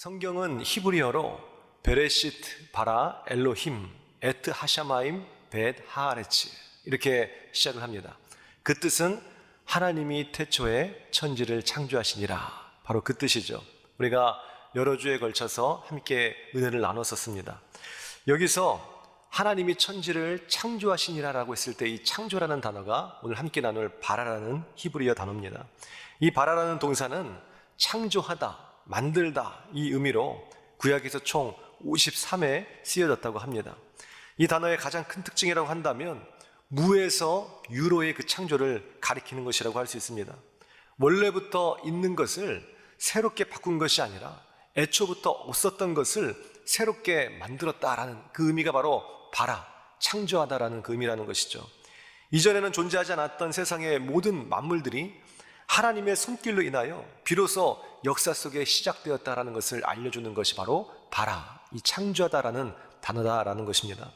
성경은 히브리어로 베레시트 바라 엘로힘 에트 하샤마임 벳 하아레츠 이렇게 시작을 합니다. 그 뜻은 하나님이 태초에 천지를 창조하시니라, 바로 그 뜻이죠. 우리가 여러 주에 걸쳐서 함께 은혜를 나눴었습니다. 여기서 하나님이 천지를 창조하시니라라고 했을 때 이 창조라는 단어가 오늘 함께 나눌 바라라는 히브리어 단어입니다. 이 바라라는 동사는 창조하다, 만들다 이 의미로 구약에서 총 53회 쓰여졌다고 합니다. 이 단어의 가장 큰 특징이라고 한다면 무에서 유로의 그 창조를 가리키는 것이라고 할 수 있습니다. 원래부터 있는 것을 새롭게 바꾼 것이 아니라 애초부터 없었던 것을 새롭게 만들었다라는 그 의미가 바로 바라, 창조하다라는 그 의미라는 것이죠. 이전에는 존재하지 않았던 세상의 모든 만물들이 하나님의 손길로 인하여 비로소 역사 속에 시작되었다라는 것을 알려주는 것이 바로 바라, 이 창조하다라는 단어다라는 것입니다.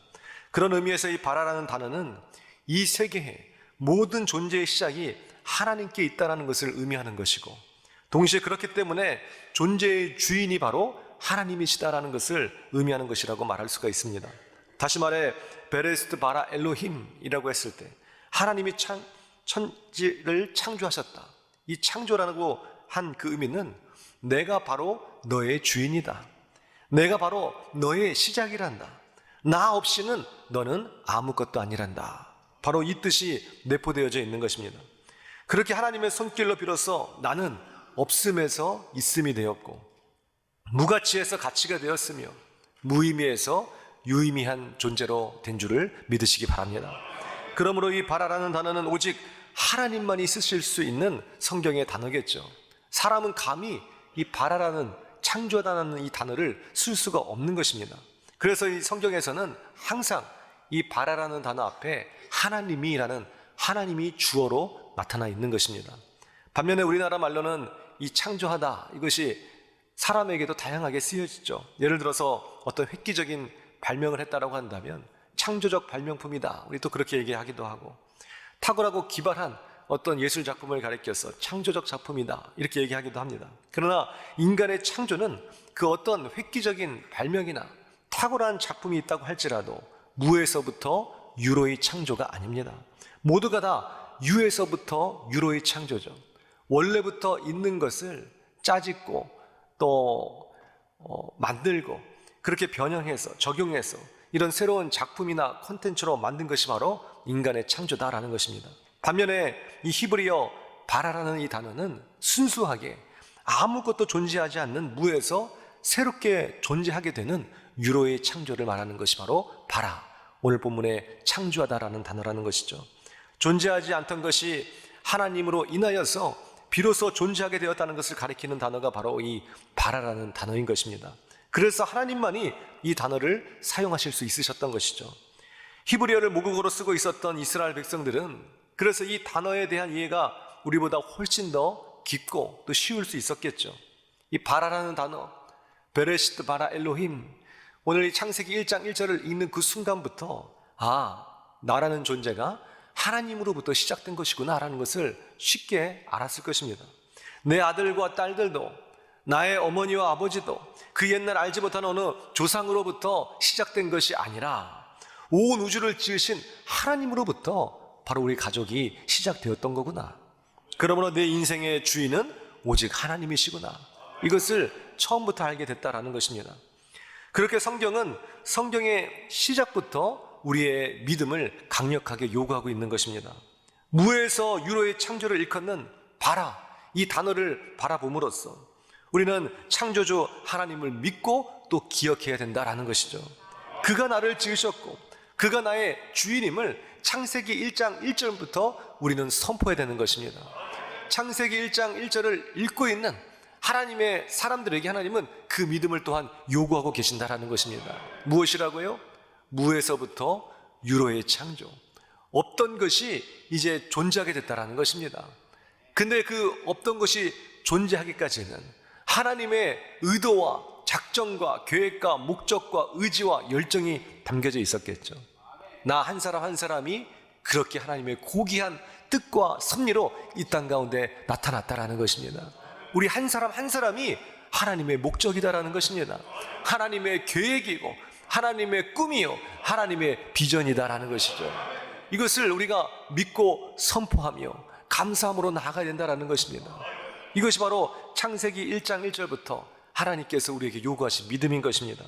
그런 의미에서 이 바라라는 단어는 이 세계의 모든 존재의 시작이 하나님께 있다라는 것을 의미하는 것이고, 동시에 그렇기 때문에 존재의 주인이 바로 하나님이시다라는 것을 의미하는 것이라고 말할 수가 있습니다. 다시 말해 베레스트 바라 엘로힘이라고 했을 때 하나님이 천지를 창조하셨다, 이 창조라고 한 그 의미는 내가 바로 너의 주인이다, 내가 바로 너의 시작이란다, 나 없이는 너는 아무것도 아니란다, 바로 이 뜻이 내포되어져 있는 것입니다. 그렇게 하나님의 손길로 비로소 나는 없음에서 있음이 되었고, 무가치에서 가치가 되었으며, 무의미에서 유의미한 존재로 된 줄을 믿으시기 바랍니다. 그러므로 이 바라라는 단어는 오직 하나님만이 쓰실 수 있는 성경의 단어겠죠. 사람은 감히 이 바라라는, 창조하다는 이 단어를 쓸 수가 없는 것입니다. 그래서 이 성경에서는 항상 이 바라라는 단어 앞에 하나님이라는, 하나님이 주어로 나타나 있는 것입니다. 반면에 우리나라 말로는 이 창조하다, 이것이 사람에게도 다양하게 쓰여지죠. 예를 들어서 어떤 획기적인 발명을 했다라고 한다면 창조적 발명품이다, 우리 또 그렇게 얘기하기도 하고, 탁월하고 기발한 어떤 예술 작품을 가리켜서 창조적 작품이다 이렇게 얘기하기도 합니다. 그러나 인간의 창조는 그 어떤 획기적인 발명이나 탁월한 작품이 있다고 할지라도 무에서부터 유로의 창조가 아닙니다. 모두가 다 유에서부터 유로의 창조죠. 원래부터 있는 것을 짜짓고 또 만들고 그렇게 변형해서 적용해서 이런 새로운 작품이나 콘텐츠로 만든 것이 바로 인간의 창조다라는 것입니다. 반면에 이 히브리어 바라라는 이 단어는 순수하게 아무것도 존재하지 않는 무에서 새롭게 존재하게 되는 유로의 창조를 말하는 것이 바로 바라, 오늘 본문의 창조하다라는 단어라는 것이죠. 존재하지 않던 것이 하나님으로 인하여서 비로소 존재하게 되었다는 것을 가리키는 단어가 바로 이 바라라는 단어인 것입니다. 그래서 하나님만이 이 단어를 사용하실 수 있으셨던 것이죠. 히브리어를 모국어로 쓰고 있었던 이스라엘 백성들은 그래서 이 단어에 대한 이해가 우리보다 훨씬 더 깊고 또 쉬울 수 있었겠죠. 이 바라라는 단어, 베레시트 바라 엘로힘, 오늘 이 창세기 1장 1절을 읽는 그 순간부터 나라는 존재가 하나님으로부터 시작된 것이구나 라는 것을 쉽게 알았을 것입니다. 내 아들과 딸들도, 나의 어머니와 아버지도 그 옛날 알지 못한 어느 조상으로부터 시작된 것이 아니라 온 우주를 지으신 하나님으로부터 바로 우리 가족이 시작되었던 거구나. 그러므로 내 인생의 주인은 오직 하나님이시구나, 이것을 처음부터 알게 됐다라는 것입니다. 그렇게 성경은 성경의 시작부터 우리의 믿음을 강력하게 요구하고 있는 것입니다. 무에서 유로의 창조를 일컫는 바라, 이 단어를 바라봄으로써 우리는 창조주 하나님을 믿고 또 기억해야 된다라는 것이죠. 그가 나를 지으셨고 그가 나의 주인임을 창세기 1장 1절부터 우리는 선포해야 되는 것입니다. 창세기 1장 1절을 읽고 있는 하나님의 사람들에게 하나님은 그 믿음을 또한 요구하고 계신다라는 것입니다. 무엇이라고요? 무에서부터 유로의 창조, 없던 것이 이제 존재하게 됐다라는 것입니다. 근데 그 없던 것이 존재하기까지는 하나님의 의도와 작정과 계획과 목적과 의지와 열정이 담겨져 있었겠죠. 나 한 사람 한 사람이 그렇게 하나님의 고귀한 뜻과 섭리로 이 땅 가운데 나타났다라는 것입니다. 우리 한 사람 한 사람이 하나님의 목적이다라는 것입니다. 하나님의 계획이고 하나님의 꿈이요 하나님의 비전이다라는 것이죠. 이것을 우리가 믿고 선포하며 감사함으로 나아가야 된다라는 것입니다. 이것이 바로 창세기 1장 1절부터 하나님께서 우리에게 요구하신 믿음인 것입니다.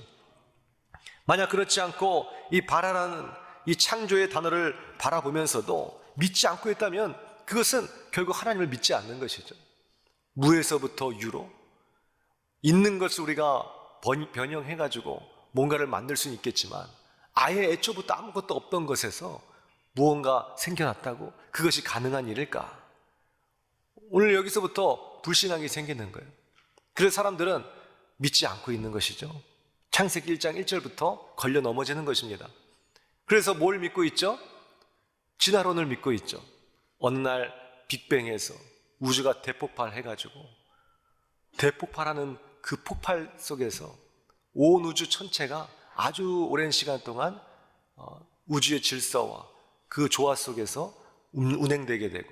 만약 그렇지 않고 이 바라라는 이 창조의 단어를 바라보면서도 믿지 않고 있다면 그것은 결국 하나님을 믿지 않는 것이죠. 무에서부터 유로 있는 것을 우리가 변형해가지고 뭔가를 만들 수는 있겠지만 아예 애초부터 아무것도 없던 것에서 무언가 생겨났다고 그것이 가능한 일일까? 오늘 여기서부터 불신앙이 생기는 거예요. 그래서 사람들은 믿지 않고 있는 것이죠. 창세기 1장 1절부터 걸려 넘어지는 것입니다. 그래서 뭘 믿고 있죠? 진화론을 믿고 있죠. 어느 날 빅뱅에서 우주가 대폭발해가지고 대폭발하는 그 폭발 속에서 온 우주 전체가 아주 오랜 시간 동안 우주의 질서와 그 조화 속에서 운행되게 되고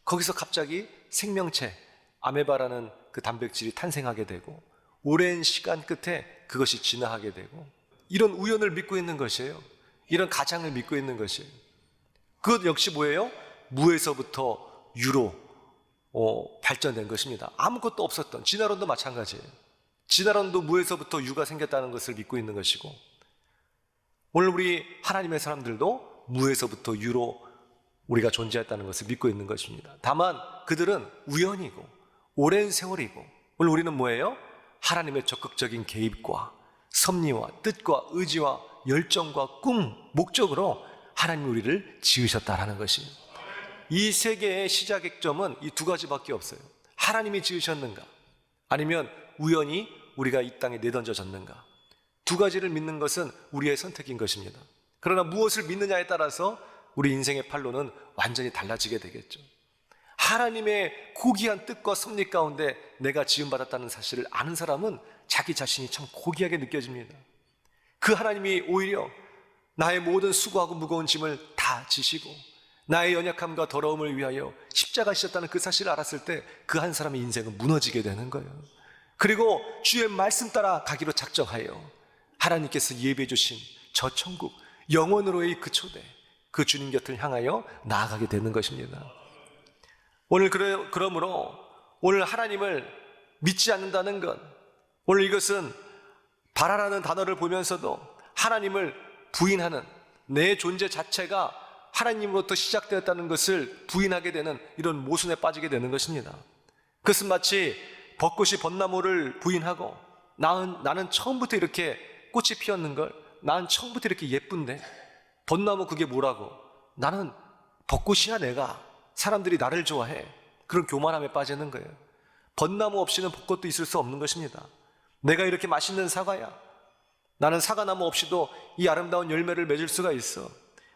거기서 갑자기 생명체 아메바라는 그 단백질이 탄생하게 되고 오랜 시간 끝에 그것이 진화하게 되고 이런 우연을 믿고 있는 것이에요. 이런 가장을 믿고 있는 것이에요. 그것 역시 뭐예요? 무에서부터 유로 발전된 것입니다. 아무것도 없었던 진화론도 마찬가지예요. 진화론도 무에서부터 유가 생겼다는 것을 믿고 있는 것이고 오늘 우리 하나님의 사람들도 무에서부터 유로 우리가 존재했다는 것을 믿고 있는 것입니다. 다만 그들은 우연이고 오랜 세월이고 오늘 우리는 뭐예요? 하나님의 적극적인 개입과 섭리와 뜻과 의지와 열정과 꿈, 목적으로 하나님이 우리를 지으셨다라는 것입니다. 이 세계의 시작점은 이 두 가지밖에 없어요. 하나님이 지으셨는가 아니면 우연히 우리가 이 땅에 내던져졌는가. 두 가지를 믿는 것은 우리의 선택인 것입니다. 그러나 무엇을 믿느냐에 따라서 우리 인생의 판로는 완전히 달라지게 되겠죠. 하나님의 고귀한 뜻과 섭리 가운데 내가 지음받았다는 사실을 아는 사람은 자기 자신이 참 고귀하게 느껴집니다. 그 하나님이 오히려 나의 모든 수고하고 무거운 짐을 다 지시고 나의 연약함과 더러움을 위하여 십자가 지셨다는 그 사실을 알았을 때 그 한 사람의 인생은 무너지게 되는 거예요. 그리고 주의 말씀 따라 가기로 작정하여 하나님께서 예배해 주신 저 천국 영원으로의 그 초대 그 주님 곁을 향하여 나아가게 되는 것입니다. 오늘 그러므로 오늘 하나님을 믿지 않는다는 것 오늘 이것은 바라라는 단어를 보면서도 하나님을 부인하는 내 존재 자체가 하나님으로부터 시작되었다는 것을 부인하게 되는 이런 모순에 빠지게 되는 것입니다. 그것은 마치 벚꽃이 벚나무를 부인하고 나는 처음부터 이렇게 꽃이 피었는걸 나는 처음부터 이렇게 예쁜데 벚나무 그게 뭐라고 나는 벚꽃이야 내가 사람들이 나를 좋아해 그런 교만함에 빠지는 거예요. 벚나무 없이는 벚꽃도 있을 수 없는 것입니다. 내가 이렇게 맛있는 사과야 나는 사과나무 없이도 이 아름다운 열매를 맺을 수가 있어.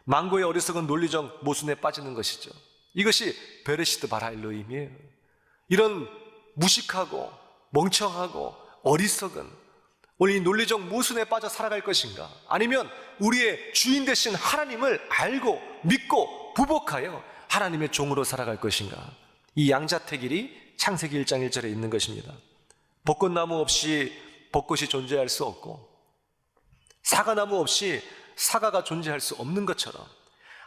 망고의 어리석은 논리적 모순에 빠지는 것이죠. 이것이 베레시트 바라 엘로힘이에요. 이런 무식하고 멍청하고 어리석은 오늘 이 논리적 모순에 빠져 살아갈 것인가 아니면 우리의 주인 되신 하나님을 알고 믿고 부복하여 하나님의 종으로 살아갈 것인가 이 양자택일이 창세기 1장 1절에 있는 것입니다. 벚꽃나무 없이 벚꽃이 존재할 수 없고 사과나무 없이 사과가 존재할 수 없는 것처럼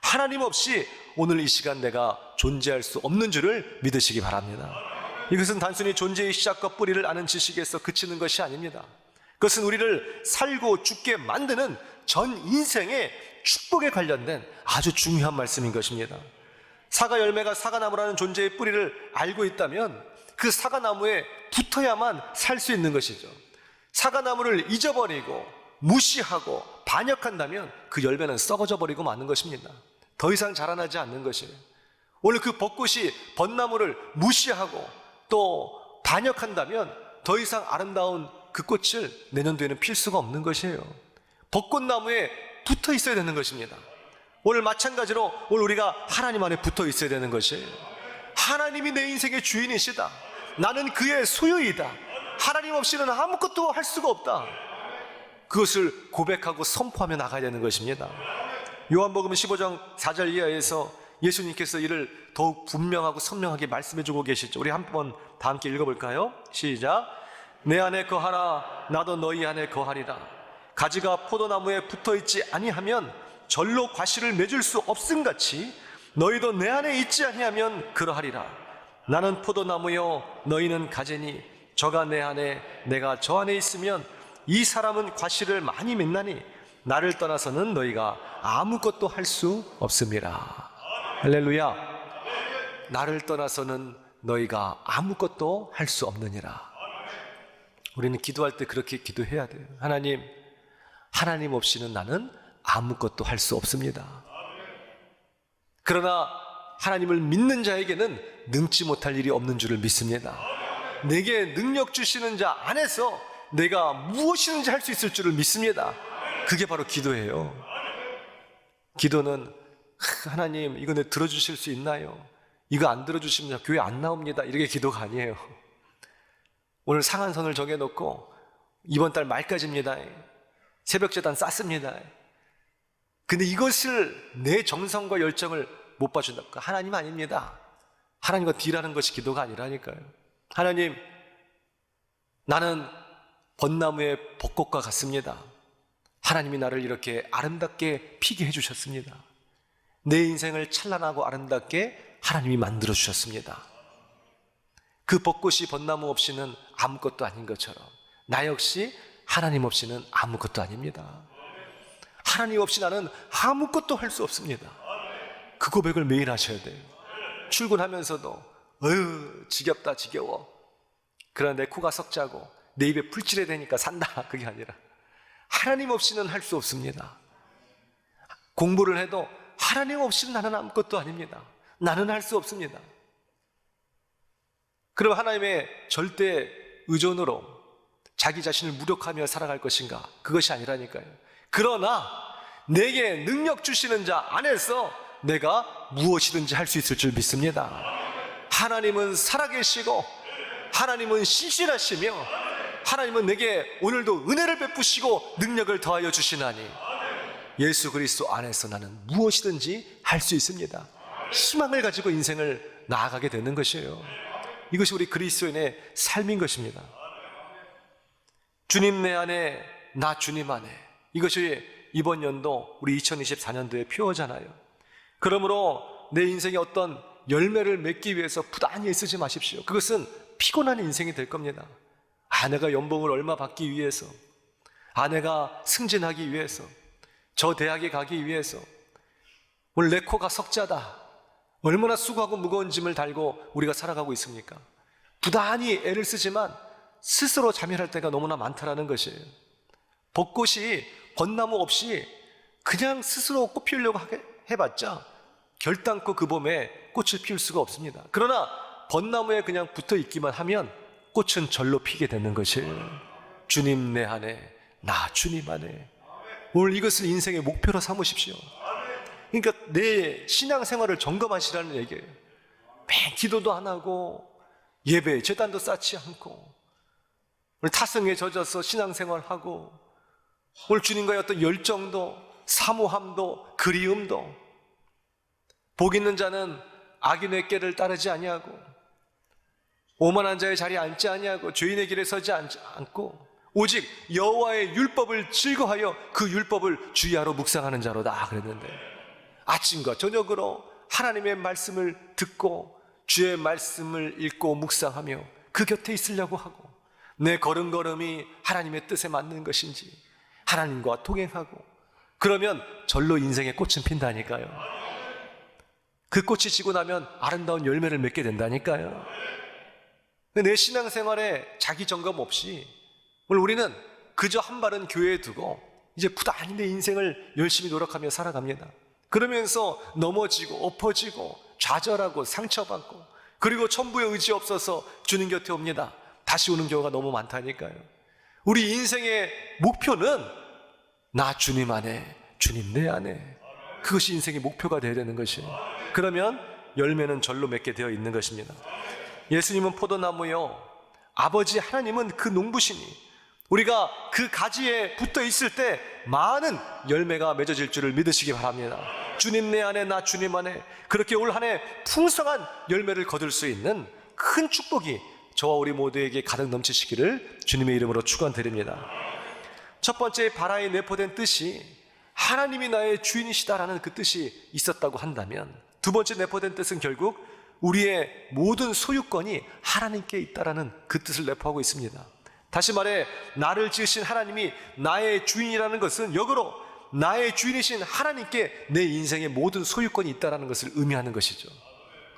하나님 없이 오늘 이 시간 내가 존재할 수 없는 줄을 믿으시기 바랍니다. 이것은 단순히 존재의 시작과 뿌리를 아는 지식에서 그치는 것이 아닙니다. 그것은 우리를 살고 죽게 만드는 전 인생의 축복에 관련된 아주 중요한 말씀인 것입니다. 사과 열매가 사과나무라는 존재의 뿌리를 알고 있다면 그 사과나무에 붙어야만 살 수 있는 것이죠. 사과나무를 잊어버리고 무시하고 반역한다면 그 열매는 썩어져 버리고 마는 것입니다. 더 이상 자라나지 않는 것이에요. 오늘 그 벚꽃이 벚나무를 무시하고 또 반역한다면 더 이상 아름다운 그 꽃을 내년도에는 필 수가 없는 것이에요. 벚꽃나무에 붙어 있어야 되는 것입니다. 오늘 마찬가지로 오늘 우리가 하나님 안에 붙어 있어야 되는 것이에요. 하나님이 내 인생의 주인이시다. 나는 그의 소유이다. 하나님 없이는 아무것도 할 수가 없다. 그것을 고백하고 선포하며 나가야 되는 것입니다. 요한복음 15장 4절 이하에서 예수님께서 이를 더욱 분명하고 선명하게 말씀해 주고 계시죠. 우리 한번 다 함께 읽어볼까요? 시작. 내 안에 거하라. 나도 너희 안에 거하리라. 가지가 포도나무에 붙어있지 아니하면 절로 과실을 맺을 수 없음같이 너희도 내 안에 있지 아니하면 그러하리라. 나는 포도나무요 너희는 가지니 저가 내 안에 내가 저 안에 있으면 이 사람은 과실을 많이 맺나니 나를 떠나서는 너희가 아무것도 할 수 없음이라. 할렐루야. 나를 떠나서는 너희가 아무것도 할 수 없느니라. 우리는 기도할 때 그렇게 기도해야 돼요. 하나님 없이는 나는 아무것도 할 수 없습니다. 그러나 하나님을 믿는 자에게는 능치 못할 일이 없는 줄을 믿습니다. 내게 능력 주시는 자 안에서 내가 무엇이든지 할 수 있을 줄을 믿습니다. 그게 바로 기도예요. 기도는 하나님 이거 내 들어주실 수 있나요? 이거 안 들어주시면 교회 안 나옵니다. 이렇게 기도가 아니에요. 오늘 상한선을 정해놓고 이번 달 말까지입니다. 새벽제단 쌌습니다. 근데 이것을 내 정성과 열정을 못 봐준다. 하나님 아닙니다. 하나님과 딜하는 것이 기도가 아니라니까요. 하나님, 나는 벚나무의 벚꽃과 같습니다. 하나님이 나를 이렇게 아름답게 피게 해주셨습니다. 내 인생을 찬란하고 아름답게 하나님이 만들어 주셨습니다. 그 벚꽃이 벚나무 없이는 아무것도 아닌 것처럼 나 역시 하나님 없이는 아무것도 아닙니다. 하나님 없이 나는 아무것도 할 수 없습니다. 그 고백을 매일 하셔야 돼요. 출근하면서도 지겹다 지겨워. 그러나 내 코가 석자고 내 입에 풀칠해야 되니까 산다. 그게 아니라 하나님 없이는 할 수 없습니다. 공부를 해도 하나님 없이는 나는 아무것도 아닙니다. 나는 할 수 없습니다. 그럼 하나님의 절대 의존으로 자기 자신을 무력하며 살아갈 것인가? 그것이 아니라니까요. 그러나 내게 능력 주시는 자 안에서 내가 무엇이든지 할 수 있을 줄 믿습니다. 하나님은 살아계시고 하나님은 신실하시며 하나님은 내게 오늘도 은혜를 베푸시고 능력을 더하여 주시나니 예수 그리스도 안에서 나는 무엇이든지 할 수 있습니다. 희망을 가지고 인생을 나아가게 되는 것이에요. 이것이 우리 그리스도인의 삶인 것입니다. 주님 내 안에 나 주님 안에, 이것이 이번 연도 우리 2024년도의 표어잖아요. 그러므로 내 인생에 어떤 열매를 맺기 위해서 부단히 애쓰지 마십시오. 그것은 피곤한 인생이 될 겁니다. 아내가 연봉을 얼마 받기 위해서, 아내가 승진하기 위해서, 저 대학에 가기 위해서, 오늘 내 코가 석자다. 얼마나 수고하고 무거운 짐을 달고 우리가 살아가고 있습니까? 부단히 애를 쓰지만 스스로 자멸할 때가 너무나 많다라는 것이에요. 벚꽃이 벚나무 없이 그냥 스스로 꽃 피우려고 해봤자 결단코 그 봄에 꽃을 피울 수가 없습니다. 그러나 벚나무에 그냥 붙어 있기만 하면 꽃은 절로 피게 되는 것이에요. 주님 내 안에 나 주님 안에. 오늘 이것을 인생의 목표로 삼으십시오. 그러니까 내 신앙생활을 점검하시라는 얘기예요. 매일 기도도 안 하고 예배, 제단도 쌓지 않고 오늘 타성에 젖어서 신앙생활하고 오늘 주님과의 어떤 열정도 사모함도 그리움도, 복 있는 자는 악인의 꾀를 따르지 아니하고 오만한 자의 자리에 앉지 아니하고 죄인의 길에 서지 않고 오직 여호와의 율법을 즐거하여 그 율법을 주야로 묵상하는 자로다 그랬는데, 아침과 저녁으로 하나님의 말씀을 듣고 주의 말씀을 읽고 묵상하며 그 곁에 있으려고 하고, 내 걸음걸음이 하나님의 뜻에 맞는 것인지 하나님과 동행하고, 그러면 절로 인생의 꽃은 핀다니까요. 그 꽃이 지고 나면 아름다운 열매를 맺게 된다니까요. 내 신앙생활에 자기 점검 없이 오늘 우리는 그저 한 발은 교회에 두고 이제 부단히 내 인생을 열심히 노력하며 살아갑니다. 그러면서 넘어지고 엎어지고 좌절하고 상처받고, 그리고 천부의 의지 없어서 주님 곁에 옵니다. 다시 오는 경우가 너무 많다니까요. 우리 인생의 목표는 나 주님 안에 주님 내 안에, 그것이 인생의 목표가 되어야 되는 것이에요. 그러면 열매는 절로 맺게 되어 있는 것입니다. 예수님은 포도나무요, 아버지 하나님은 그 농부시니 우리가 그 가지에 붙어 있을 때 많은 열매가 맺어질 줄을 믿으시기 바랍니다. 주님 내 안에 나 주님 안에, 그렇게 올 한 해 풍성한 열매를 거둘 수 있는 큰 축복이 저와 우리 모두에게 가득 넘치시기를 주님의 이름으로 축원드립니다. 첫 번째 바라에 내포된 뜻이 하나님이 나의 주인이시다라는 그 뜻이 있었다고 한다면, 두 번째 내포된 뜻은 결국 우리의 모든 소유권이 하나님께 있다라는 그 뜻을 내포하고 있습니다. 다시 말해 나를 지으신 하나님이 나의 주인이라는 것은 역으로 나의 주인이신 하나님께 내 인생의 모든 소유권이 있다는 것을 의미하는 것이죠.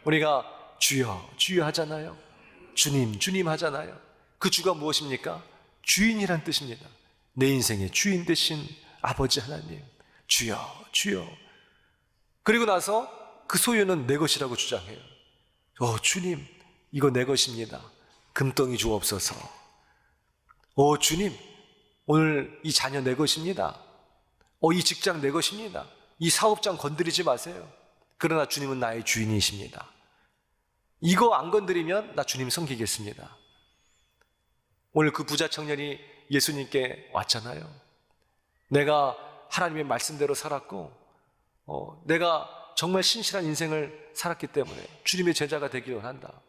우리가 주여 주여 하잖아요. 주님 주님 하잖아요. 그 주가 무엇입니까? 주인이란 뜻입니다. 내 인생의 주인 되신 아버지 하나님, 주여 주여. 그리고 나서 그 소유는 내 것이라고 주장해요. 주님, 이거 내 것입니다. 금덩이 주옵소서. 주님, 오늘 이 자녀 내 것입니다. 이 직장 내 것입니다. 이 사업장 건드리지 마세요. 그러나 주님은 나의 주인이십니다. 이거 안 건드리면 나 주님 섬기겠습니다. 오늘 그 부자 청년이 예수님께 왔잖아요. 내가 하나님의 말씀대로 살았고 내가 정말 신실한 인생을 살았기 때문에 주님의 제자가 되기를 원한다.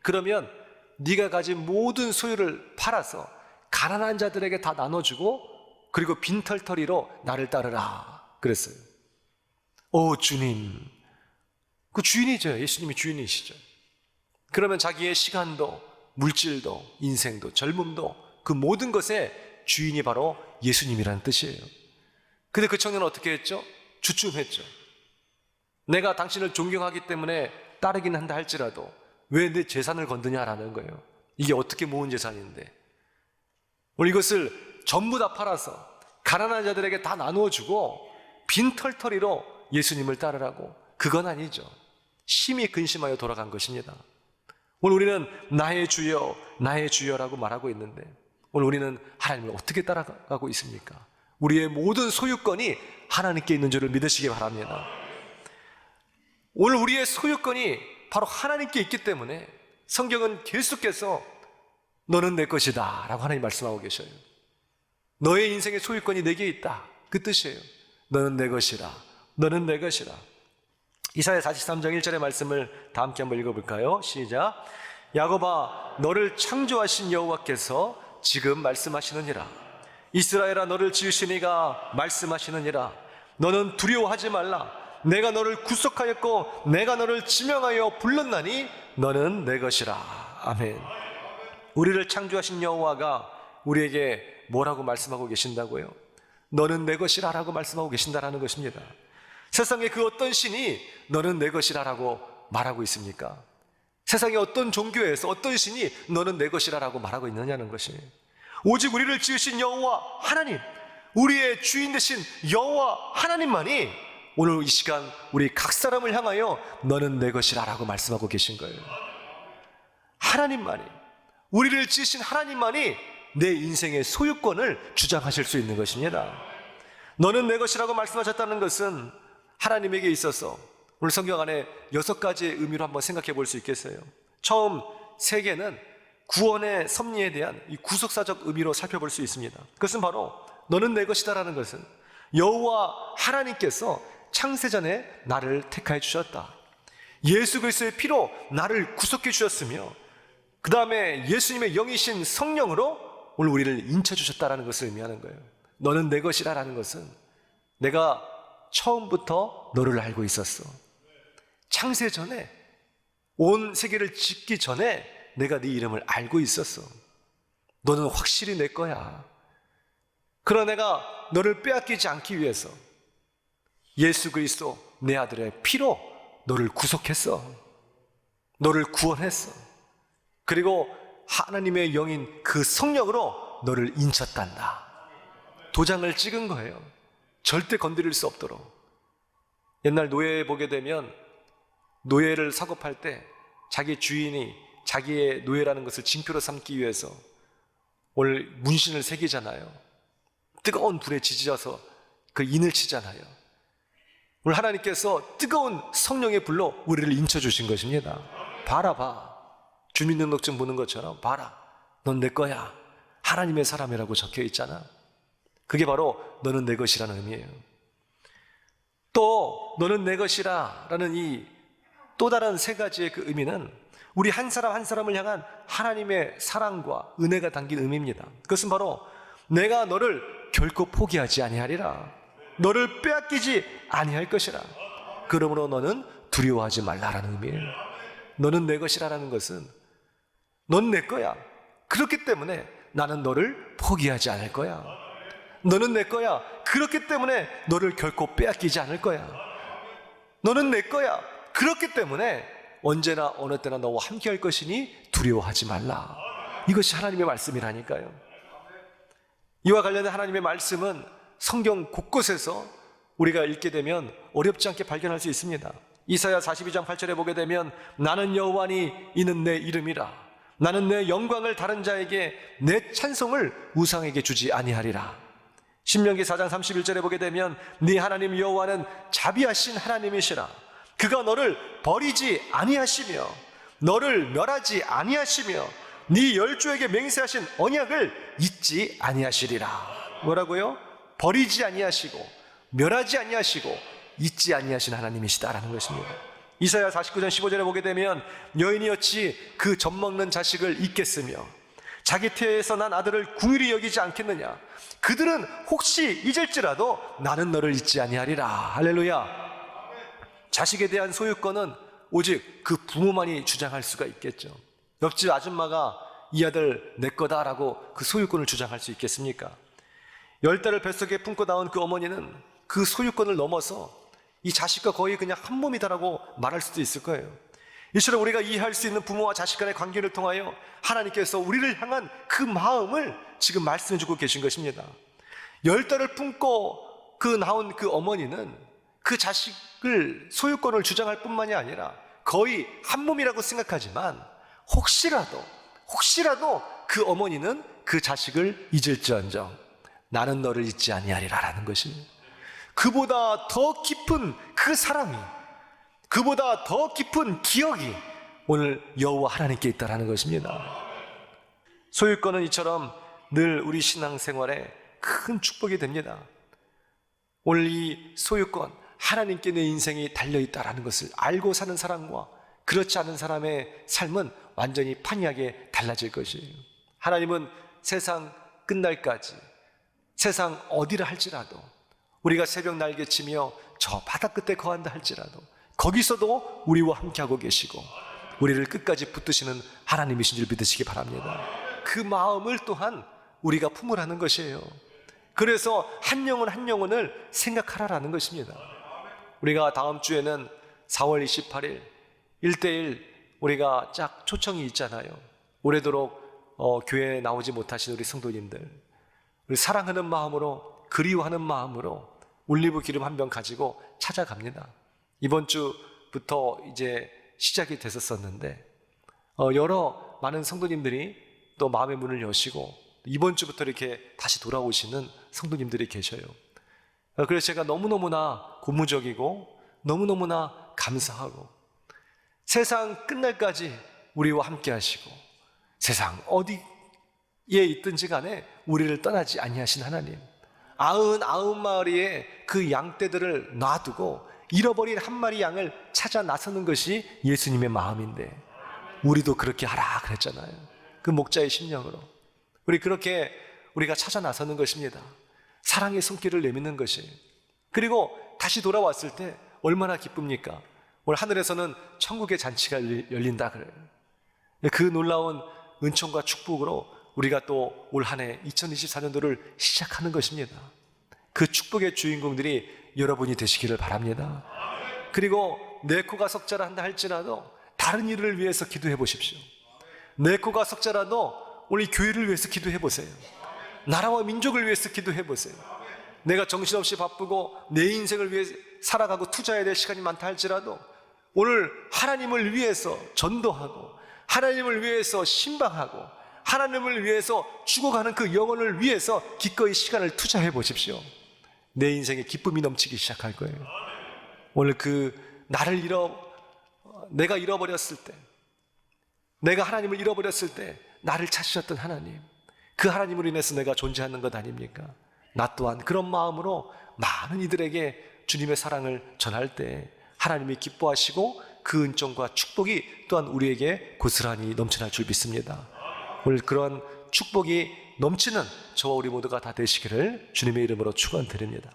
그러면 네가 가진 모든 소유를 팔아서 가난한 자들에게 다 나눠주고 그리고 빈털터리로 나를 따르라 그랬어요. 주님, 그 주인이죠. 예수님이 주인이시죠. 그러면 자기의 시간도 물질도 인생도 젊음도 그 모든 것의 주인이 바로 예수님이라는 뜻이에요. 근데 그 청년은 어떻게 했죠? 주춤했죠. 내가 당신을 존경하기 때문에 따르긴 한다 할지라도 왜 내 재산을 건드냐라는 거예요. 이게 어떻게 모은 재산인데 오늘 이것을 전부 다 팔아서 가난한 자들에게 다 나누어 주고 빈털터리로 예수님을 따르라고? 그건 아니죠. 심히 근심하여 돌아간 것입니다. 오늘 우리는 나의 주여 나의 주여라고 말하고 있는데 오늘 우리는 하나님을 어떻게 따라가고 있습니까? 우리의 모든 소유권이 하나님께 있는 줄을 믿으시기 바랍니다. 오늘 우리의 소유권이 바로 하나님께 있기 때문에 성경은 계속해서 너는 내 것이다 라고 하나님 말씀하고 계셔요. 너의 인생의 소유권이 내게 있다, 그 뜻이에요. 너는 내 것이라, 너는 내 것이라. 이사야 43장 1절의 말씀을 다 함께 한번 읽어볼까요? 시작. 야곱아, 너를 창조하신 여호와께서 지금 말씀하시느니라. 이스라엘아, 너를 지으신 이가 말씀하시느니라. 너는 두려워하지 말라. 내가 너를 구속하였고 내가 너를 지명하여 불렀나니 너는 내 것이라. 아멘. 우리를 창조하신 여호와가 우리에게 뭐라고 말씀하고 계신다고요? 너는 내 것이라 라고 말씀하고 계신다라는 것입니다. 세상에 그 어떤 신이 너는 내 것이라 라고 말하고 있습니까? 세상에 어떤 종교에서 어떤 신이 너는 내 것이라 라고 말하고 있느냐는 것이, 오직 우리를 지으신 여호와 하나님, 우리의 주인 되신 여호와 하나님만이 오늘 이 시간 우리 각 사람을 향하여 너는 내 것이라 라고 말씀하고 계신 거예요. 하나님만이, 우리를 지으신 하나님만이 내 인생의 소유권을 주장하실 수 있는 것입니다. 너는 내 것이라고 말씀하셨다는 것은 하나님에게 있어서 오늘 성경 안에 6가지의 의미로 한번 생각해 볼 수 있겠어요. 처음 3개는 구원의 섭리에 대한 이 구속사적 의미로 살펴볼 수 있습니다. 그것은 바로 너는 내 것이다라는 것은 여호와 하나님께서 창세전에 나를 택하여 주셨다. 예수 그리스도의 피로 나를 구속해 주셨으며 그 다음에 예수님의 영이신 성령으로 오늘 우리를 인쳐 주셨다라는 것을 의미하는 거예요. 너는 내 것이라는 것은 내가 처음부터 너를 알고 있었어. 창세전에, 온 세계를 짓기 전에 내가 네 이름을 알고 있었어. 너는 확실히 내 거야. 그러나 내가 너를 빼앗기지 않기 위해서 예수 그리스도 내 아들의 피로 너를 구속했어. 너를 구원했어. 그리고 하나님의 영인 그 성령으로 너를 인쳤단다. 도장을 찍은 거예요. 절대 건드릴 수 없도록. 옛날 노예 보게 되면 노예를 사고 팔 때 자기 주인이 자기의 노예라는 것을 징표로 삼기 위해서 오늘 문신을 새기잖아요. 뜨거운 불에 지져서 그 인을 치잖아요. 오늘 하나님께서 뜨거운 성령의 불로 우리를 인쳐주신 것입니다. 봐라. 주민등록증 보는 것처럼 봐라. 넌 내 거야. 하나님의 사람이라고 적혀 있잖아. 그게 바로 너는 내 것이라는 의미예요. 또 너는 내 것이라 라는 이 또 다른 3가지의 그 의미는 우리 한 사람 한 사람을 향한 하나님의 사랑과 은혜가 담긴 의미입니다. 그것은 바로 내가 너를 결코 포기하지 아니하리라. 너를 빼앗기지 아니할 것이라. 그러므로 너는 두려워하지 말라라는 의미예요. 너는 내 것이라는 것은 넌 내 거야. 그렇기 때문에 나는 너를 포기하지 않을 거야. 너는 내 거야. 그렇기 때문에 너를 결코 빼앗기지 않을 거야. 너는 내 거야. 그렇기 때문에 언제나 어느 때나 너와 함께 할 것이니 두려워하지 말라. 이것이 하나님의 말씀이라니까요. 이와 관련된 하나님의 말씀은 성경 곳곳에서 우리가 읽게 되면 어렵지 않게 발견할 수 있습니다. 이사야 42장 8절에 보게 되면 나는 여호와니 이는 내 이름이라. 나는 내 영광을 다른 자에게 내 찬송을 우상에게 주지 아니하리라. 신명기 4장 31절에 보게 되면 네 하나님 여호와는 자비하신 하나님이시라. 그가 너를 버리지 아니하시며 너를 멸하지 아니하시며 네 열조에게 맹세하신 언약을 잊지 아니하시리라. 뭐라고요? 버리지 아니하시고 멸하지 아니하시고 잊지 아니하신 하나님이시다라는 것입니다. 이사야 49장 15절에 보게 되면 여인이 어찌 그 젖먹는 자식을 잊겠으며 자기 태에서 난 아들을 긍휼히 여기지 않겠느냐. 그들은 혹시 잊을지라도 나는 너를 잊지 아니하리라. 할렐루야. 자식에 대한 소유권은 오직 그 부모만이 주장할 수가 있겠죠. 옆집 아줌마가 이 아들 내 거다라고 그 소유권을 주장할 수 있겠습니까? 10달을 뱃속에 품고 나온 그 어머니는 그 소유권을 넘어서 이 자식과 거의 그냥 한 몸이다라고 말할 수도 있을 거예요. 이처럼 우리가 이해할 수 있는 부모와 자식 간의 관계를 통하여 하나님께서 우리를 향한 그 마음을 지금 말씀해 주고 계신 것입니다. 10달을 품고 나온 그 어머니는 그 자식을 소유권을 주장할 뿐만이 아니라 거의 한 몸이라고 생각하지만 혹시라도 그 어머니는 그 자식을 잊을지언정 나는 너를 잊지 아니하리라라는 것입니다. 그보다 더 깊은 그 사랑이, 그보다 더 깊은 기억이 오늘 여호와 하나님께 있다라는 것입니다. 소유권은 이처럼 늘 우리 신앙생활에 큰 축복이 됩니다. 오늘 이 소유권, 하나님께 내 인생이 달려있다라는 것을 알고 사는 사람과 그렇지 않은 사람의 삶은 완전히 판이하게 달라질 것이에요. 하나님은 세상 끝날까지 세상 어디를 할지라도 우리가 새벽 날개치며 저 바다 끝에 거한다 할지라도 거기서도 우리와 함께하고 계시고 우리를 끝까지 붙드시는 하나님이신 줄 믿으시기 바랍니다. 그 마음을 또한 우리가 품으라는 것이에요. 그래서 한 영혼 한 영혼을 생각하라라는 것입니다. 우리가 다음 주에는 4월 28일 1대1 우리가 짝 초청이 있잖아요. 오래도록 교회에 나오지 못하신 우리 성도님들, 우리 사랑하는 마음으로, 그리워하는 마음으로 올리브 기름 한 병 가지고 찾아갑니다. 이번 주부터 이제 시작이 됐었는데 여러 많은 성도님들이 또 마음의 문을 여시고 이번 주부터 이렇게 다시 돌아오시는 성도님들이 계셔요. 그래서 제가 너무너무나 고무적이고 너무너무나 감사하고 세상 끝날까지 우리와 함께 하시고 세상 어디에 있든지 간에 우리를 떠나지 아니하신 하나님, 99마리의 그 양떼들을 놔두고 잃어버린 한 마리 양을 찾아 나서는 것이 예수님의 마음인데 우리도 그렇게 하라 그랬잖아요. 그 목자의 심령으로 우리가 찾아 나서는 것입니다. 사랑의 손길을 내미는 것이에요. 그리고 다시 돌아왔을 때 얼마나 기쁩니까? 오늘 하늘에서는 천국의 잔치가 열린다 그래요. 그 놀라운 은총과 축복으로 우리가 또 올 한 해 2024년도를 시작하는 것입니다. 그 축복의 주인공들이 여러분이 되시기를 바랍니다. 그리고 내 코가 석자라 한다 할지라도 다른 일을 위해서 기도해 보십시오. 내 코가 석자라도 우리 교회를 위해서 기도해 보세요. 나라와 민족을 위해서 기도해 보세요. 내가 정신없이 바쁘고 내 인생을 위해 살아가고 투자해야 될 시간이 많다 할지라도 오늘 하나님을 위해서 전도하고 하나님을 위해서 신방하고 하나님을 위해서 죽어가는 그 영혼을 위해서 기꺼이 시간을 투자해 보십시오. 내 인생에 기쁨이 넘치기 시작할 거예요. 오늘 내가 잃어버렸을 때, 내가 하나님을 잃어버렸을 때 나를 찾으셨던 하나님, 그 하나님으로 인해서 내가 존재하는 것 아닙니까? 나 또한 그런 마음으로 많은 이들에게 주님의 사랑을 전할 때 하나님이 기뻐하시고 그 은총과 축복이 또한 우리에게 고스란히 넘쳐날 줄 믿습니다. 오늘 그러한 축복이 넘치는 저와 우리 모두가 다 되시기를 주님의 이름으로 축원드립니다.